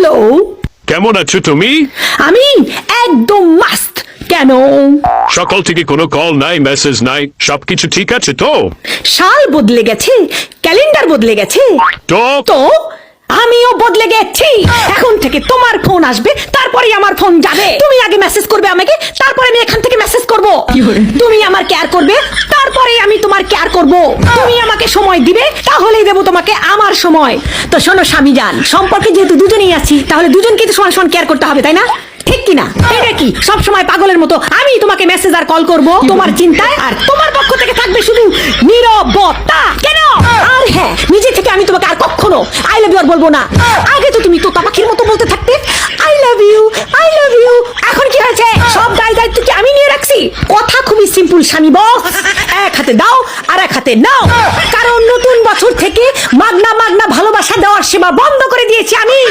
Hello, কেমন আছো তুমি? আমি একদম মাস্ত। কেন? সকাল থেকে কোনো কল নাই, মেসেজ নাই, সবকিছু ঠিক আছে তো? সাল বদলে গেছে, ক্যালেন্ডার বদলে গেছে, তো তো আমিও বদলে গেছি। এখন থেকে তোমার ফোন আসবে, তারপরে আমার ফোন যাবে। তুমি আগে মেসেজ করবে আমাকে, তারপরে আমি এখান থেকে মেসেজ করব। তুমি আমার কেয়ার করবে, তারপরে আমি তোমার কেয়ার করব। তুমি আমাকে সময় দিবে, তাহলেই দেব তোমাকে আমার সময়। তো শোনো স্বামী জান, সম্পর্কে যেহেতু দুজনেই আছি, তাহলে দুজনকে তো সমান সমান কেয়ার করতে হবে, তাই না? ঠিক কিনা? এটা কি সব সময় পাগলের মতো আমি তোমাকে মেসেজ আর কল করব তোমার চিন্তায়, আর তোমার পক্ষ থেকে থাকবে শুধু নীরবতা? কেন? আর হ্যাঁ, নিজে থেকে আমি তোমাকে আর কখনো আই লাভ ইউ আর বলবো না। আগে তো তুমি তোতা পাখির মতো বলতে থাকতে I love you, I love you. এখন কি হয়েছে? সব দায় দায়িত্ব কি আমি নিয়ে রাখছি? কথা খুবই সিম্পল স্বামী বস, এক হাতে দাও আর এক হাতে নাও। কারণ নতুন বছর থেকে মাগনা মাগনা ভালোবাসা দেওয়ার সেবা বন্ধ করে দিয়েছি আমি।